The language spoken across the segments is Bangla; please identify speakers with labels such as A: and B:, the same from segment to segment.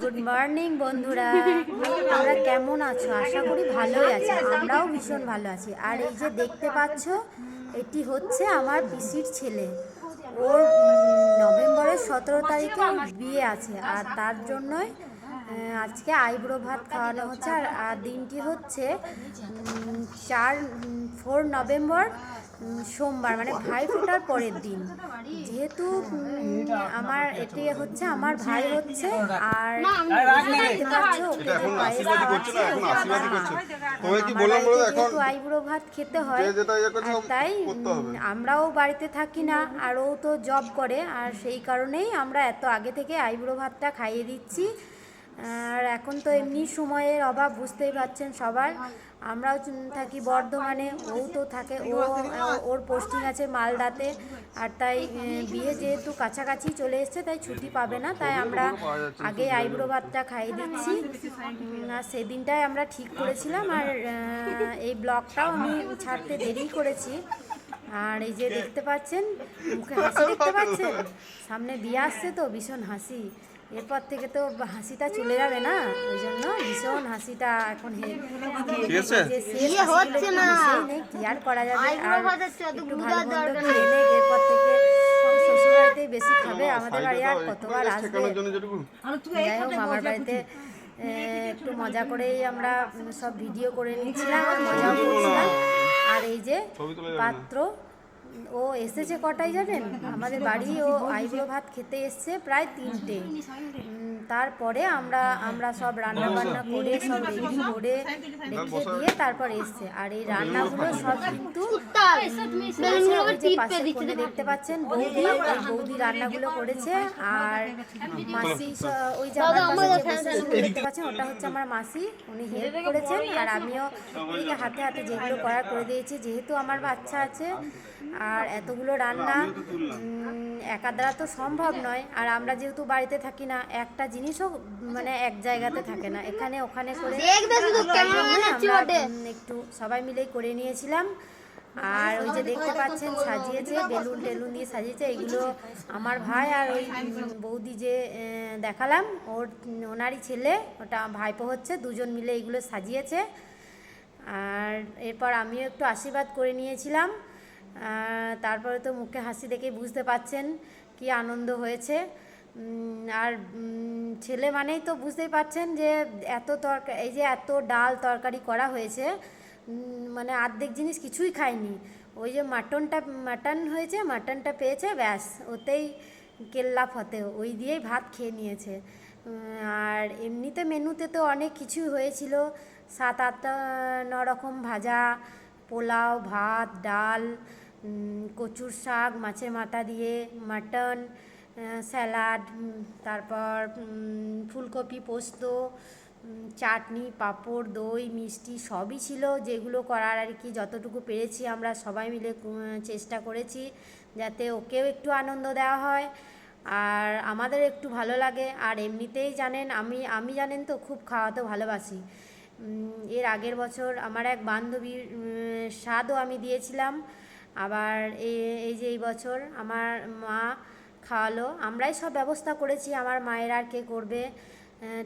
A: গুড মর্নিং বন্ধুরা, তোমরা কেমন আছো? আশা করি ভালোই আছো। আমরাও ভীষণ ভালো আছি। আর এই যে দেখতে পাচ্ছ, এটি হচ্ছে আমার পিসির ছেলে। ওর নভেম্বরের 17 তারিখে বিয়ে আছে, আর তার জন্যই আজকে আইব্রো ভাত খাওয়ানো হচ্ছে। আর দিনটি হচ্ছে 4 নভেম্বর, সোমবার, মানে ভাইফোঁটার পরের দিন। যেহেতু আমার এটি হচ্ছে আমার ভাই হচ্ছে, আর দেখতে পাচ্ছ ওকে যে পায়েস খাওয়াচ্ছে, যেহেতু আইব্রো ভাত খেতে হয়, আর তাই আমরাও বাড়িতে থাকি না, আর ও তো জব করে, আর সেই কারণেই আমরা এত আগে থেকে আইব্রো ভাতটা খাইয়ে দিচ্ছি। আর এখন তো এমনি সময়ের অভাব, বুঝতেই পারছেন সবার। আমরাও থাকি বর্ধমানে, ও তো থাকে, ওর পোস্টিং আছে মালদাতে। আর তাই বিয়ে যেহেতু কাছাকাছি চলে এসছে, তাই ছুটি পাবে না, তাই আমরা আগে আইব্রো ভাতটা খাইয়ে দিচ্ছি। আর সেদিনটাই আমরা ঠিক করেছিলাম, আর এই ব্লগটাও আমি ছাড়তে দেরি করেছি। আর এই যে দেখতে পাচ্ছেন, মুখে হাসি দেখতে পাচ্ছেন, সামনে বিয়ে আসছে তো ভীষণ হাসি। এরপর থেকে তো হাসিটা চলে যাবে না, ওই জন্য ভীষণ হাসিটা এখন কি আর করা যাবে। আর একটু ভালো মন্দ খেয়ে নে, এরপর থেকে শ্বশুরবাড়িতেই বেশি খাবে, আমাদের বাড়ি আর কতবার আসবে। যাই হোক, আমার বাড়িতে একটু মজা করেই আমরা সব ভিডিও করে নিচ্ছিলাম, মজাও করছিলাম। আর এই যে পাত্র, ও এসেছে কটায় জানেন? আমাদের বাড়ি ও আইব্রো ভাত খেতে এসছে প্রায় 3টে। তারপরে আমরা সব রান্না বান্না করে সব রেডি করে রেখে দিয়ে তারপর এসছে। আর এই রান্নাগুলো সব কিন্তু দেখতে পাচ্ছেন বৌদি রান্নাগুলো করেছে। আর মাসি, ওই যে দেখতে পাচ্ছেন, ওটা হচ্ছে আমার মাসি, উনি হেল্প করেছেন। আর আমিও এই যে হাতে হাতে যেগুলো করার করে দিয়েছি, যেহেতু আমার বাচ্চা আছে আর এতগুলো রান্না একা দ্বারা তো সম্ভব নয়। আর আমরা যেহেতু বাড়িতে থাকি না, একটা জিনিসও মানে এক জায়গাতে থাকে না, এখানে ওখানে করে একটু সবাই মিলেই করে নিয়েছিলাম। আর ওই যে দেখতে পাচ্ছেন সাজিয়েছে, বেলুন টেলুন দিয়ে সাজিয়েছে, এগুলো আমার ভাই আর ওই বৌদি যে দেখালাম, ওনারই ছেলে, ওটা ভাইপো হচ্ছে, দুজন মিলে এইগুলো সাজিয়েছে। আর এরপর আমিও একটু আশীর্বাদ করে নিয়েছিলাম। তারপরে তো মুখে হাসি দেখে বুঝতে পাচ্ছেন কি আনন্দ হয়েছে। আর ছেলে মানেই তো বুঝতেই পাচ্ছেন যে এত তরকারি, এই যে এত ডাল তরকারি করা হয়েছে, মানে অর্ধেক জিনিস কিছুই খায়নি। ওই যে মাটন হয়েছে, মাটনটা পেয়েছে, ব্যাস ওতেই কেল্লা ফতে, ওই দিয়েই ভাত খেয়ে নিয়েছে। আর এমনিতে মেনুতে তো অনেক কিছুই হয়েছিল, 7-8 রকম ভাজা, পোলাও, ভাত, ডাল, কচুর শাক, মাছের মাথা দিয়ে, মাটন, স্যালাড, তারপর ফুলকপি পোস্ত, চাটনি, পাঁপড়, দই, মিষ্টি সবই ছিল। যেগুলো করার আর কি যতটুকু পেরেছি আমরা সবাই মিলে চেষ্টা করেছি, যাতে ওকেও একটু আনন্দ দেওয়া হয় আর আমাদের একটু ভালো লাগে। আর এমনিতেই জানেন, আমি জানেন তো খুব খাওয়াতে ভালোবাসি। এর আগের বছর আমার এক বান্ধবীর স্বাদও আমি দিয়েছিলাম। আবার এই যে এই বছর আমার মা খাওয়ালো, আমরাই সব ব্যবস্থা করেছি, আমার মায়ের আর কে করবে।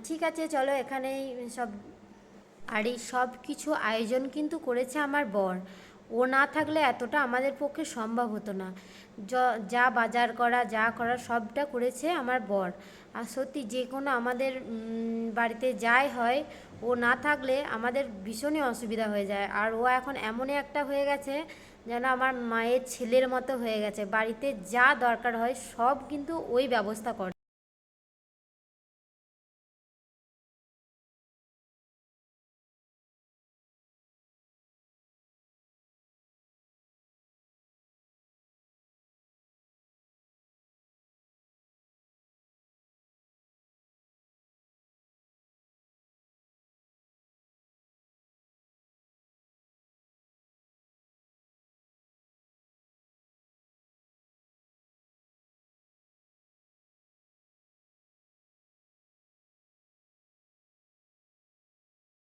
A: ঠিক আছে, চলো এখানেই সব। আর এই সব কিছু আয়োজন কিন্তু করেছে আমার বর। ও না থাকলে এতটা আমাদের পক্ষে সম্ভব হতো না। যা বাজার করা, যা করা সবটা করেছে আমার বর। আর সত্যি যে কোনো আমাদের বাড়িতে যাই হয়, ও না থাকলে আমাদের ভীষণই অসুবিধা হয়ে যায়। আর ও এখন এমনই একটা হয়ে গেছে যেন আমার মায়ের ছেলের মতো হয়ে গেছে। বাড়িতে যা দরকার হয় সব কিন্তু ওই ব্যবস্থা করে।